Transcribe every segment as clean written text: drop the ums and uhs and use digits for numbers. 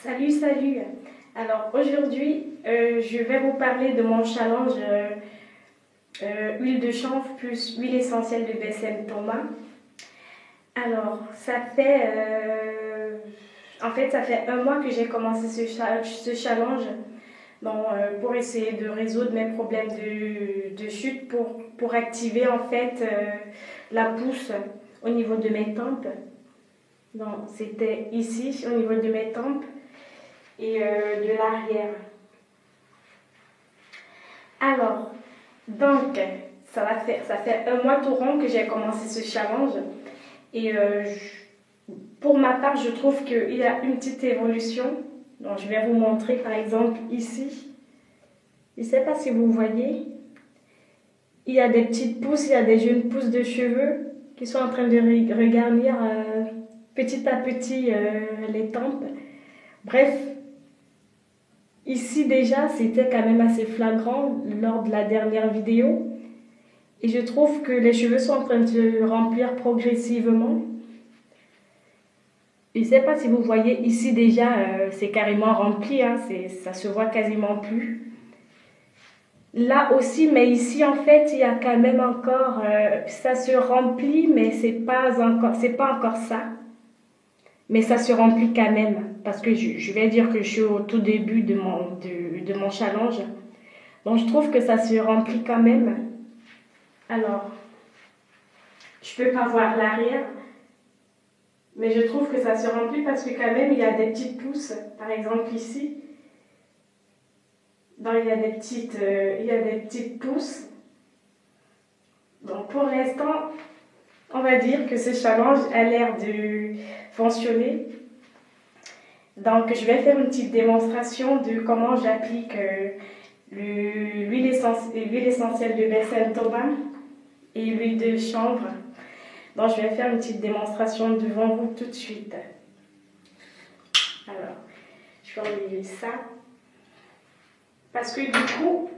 Salut, salut. Alors aujourd'hui, je vais vous parler de mon challenge huile de chanvre plus huile essentielle de BSM Thomas. Alors, ça fait un mois que j'ai commencé ce challenge pour essayer de résoudre mes problèmes de chute pour activer la pousse au niveau de mes tempes. Donc, c'était ici, au niveau de mes tempes et de l'arrière. Alors, donc, ça fait un mois tout rond que j'ai commencé ce challenge. Et pour ma part, je trouve qu'il y a une petite évolution. Donc, je vais vous montrer par exemple ici. Je ne sais pas si vous voyez. Il y a des petites pousses, il y a des jeunes pousses de cheveux qui sont en train de regarnir petit à petit les tempes. Bref, ici déjà, c'était quand même assez flagrant lors de la dernière vidéo. Et je trouve que les cheveux sont en train de se remplir progressivement. Je ne sais pas si vous voyez, ici déjà, c'est carrément rempli, hein, ça se voit quasiment plus. Là aussi, mais ici en fait, il y a quand même encore, ça se remplit, mais c'est pas encore ça. Mais ça se remplit quand même, parce que je vais dire que je suis au tout début de mon challenge. Donc je trouve que ça se remplit quand même. Alors, je peux pas voir l'arrière, mais je trouve que ça se remplit parce que quand même il y a des petites pousses, par exemple ici. Donc il y a des petites pousses. Donc pour l'instant, on va dire que ce challenge a l'air de fonctionner. Donc je vais faire une petite démonstration de comment j'applique l'huile essentielle de BSM Thomas et l'huile de chanvre. Donc je vais faire une petite démonstration devant vous tout de suite. Alors, je vais enlever ça. Parce que du coup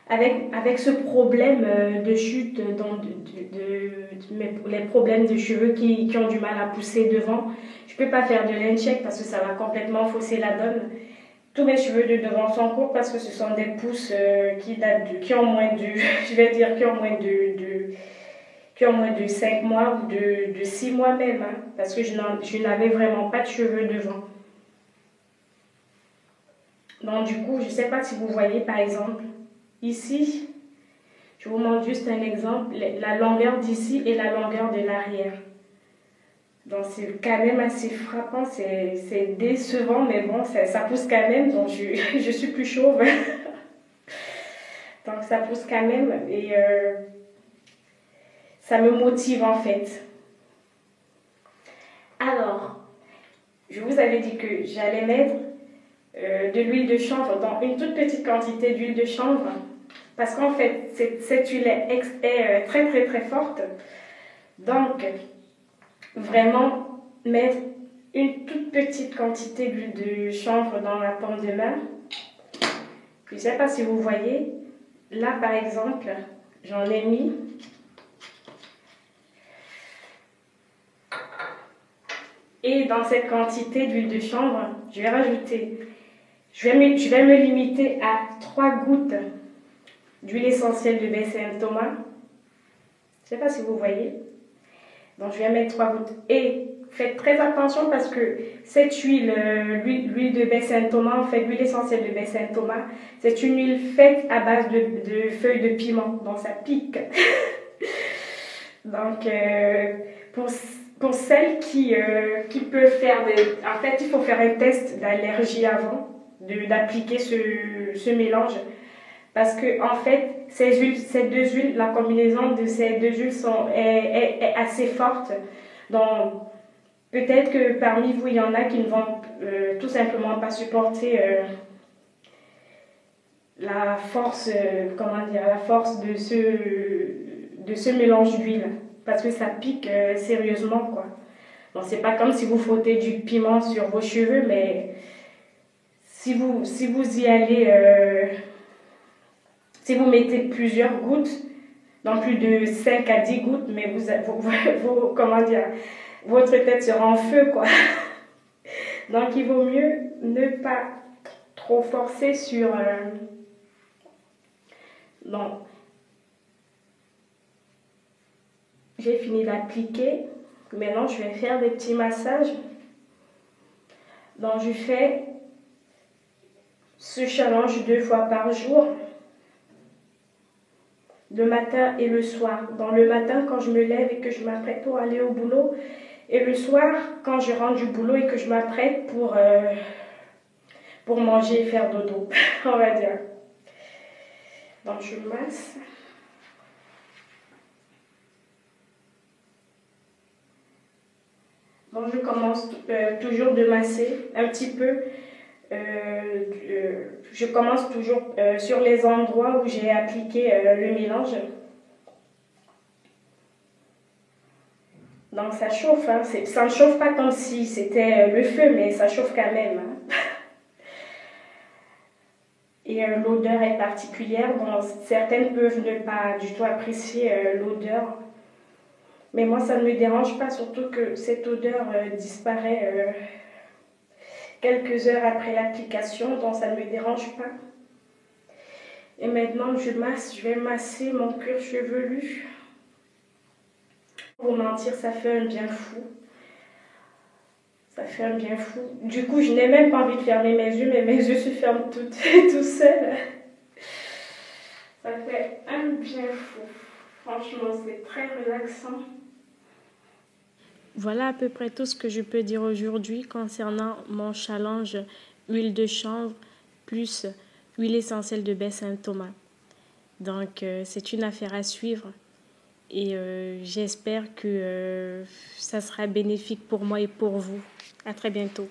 avec ce problème de chute, les problèmes de cheveux qui ont du mal à pousser devant, je ne peux pas faire de line check parce que ça va complètement fausser la donne. Tous mes cheveux de devant sont courts parce que ce sont des pousses qui ont moins de, je vais dire, qui ont moins de 5 mois ou de 6 mois même, hein, parce que je n'avais vraiment pas de cheveux devant. Donc du coup, je ne sais pas si vous voyez par exemple, ici, je vous montre juste un exemple, la longueur d'ici et la longueur de l'arrière. Donc c'est quand même assez frappant, c'est décevant, mais bon, ça pousse quand même, donc je suis plus chauve. Donc ça pousse quand même et ça me motive en fait. Alors, je vous avais dit que j'allais mettre de l'huile de chanvre dans une toute petite quantité d'huile de chanvre parce qu'en fait cette huile est très très très forte, donc vraiment mettre une toute petite quantité d'huile de chanvre dans la paume de main. Je ne sais pas si vous voyez, là par exemple j'en ai mis et dans cette quantité d'huile de chanvre je vais rajouter. Je vais me limiter à 3 gouttes d'huile essentielle de BSM Thomas. Je ne sais pas si vous voyez. Donc je vais mettre 3 gouttes. Et faites très attention parce que cette huile, l'huile de BSM Thomas, en fait l'huile essentielle de BSM Thomas, c'est une huile faite à base de feuilles de piment. Donc ça pique. Donc pour celles qui peuvent faire En fait, il faut faire un test d'allergie avant d'appliquer ce mélange parce que en fait ces deux huiles, la combinaison de ces deux huiles est assez forte, donc peut-être que parmi vous il y en a qui ne vont tout simplement pas supporter la force de ce mélange d'huile parce que ça pique sérieusement quoi. Donc c'est pas comme si vous frottez du piment sur vos cheveux, mais si vous y allez, si vous mettez plusieurs gouttes, donc plus de 5 à 10 gouttes, mais comment dire, votre tête sera en feu, quoi. Donc, il vaut mieux ne pas trop forcer sur... Donc, j'ai fini d'appliquer. Maintenant, je vais faire des petits massages. Donc, je fais ce challenge 2 fois par jour, le matin et le soir. Dans le matin, quand je me lève et que je m'apprête pour aller au boulot, et le soir, quand je rentre du boulot et que je m'apprête pour manger et faire dodo, on va dire. Donc, je masse. Donc, je commence toujours de masser un petit peu. Je commence toujours sur les endroits où j'ai appliqué le mélange. Donc ça chauffe, hein. Ça ne chauffe pas comme si c'était le feu, mais ça chauffe quand même. Hein. Et l'odeur est particulière. Bon, certaines peuvent ne pas du tout apprécier l'odeur. Mais moi, ça ne me dérange pas, surtout que cette odeur disparaît quelques heures après l'application, donc ça ne me dérange pas. Et maintenant, je vais masser mon cuir chevelu. Pour mentir, ça fait un bien fou. Ça fait un bien fou. Du coup, je n'ai même pas envie de fermer mes yeux, mais mes yeux se ferment tout seuls. Ça fait un bien fou. Franchement, c'est très relaxant. Voilà à peu près tout ce que je peux dire aujourd'hui concernant mon challenge huile de chanvre plus huile essentielle de baie Saint-Thomas. Donc, c'est une affaire à suivre et j'espère que ça sera bénéfique pour moi et pour vous. À très bientôt.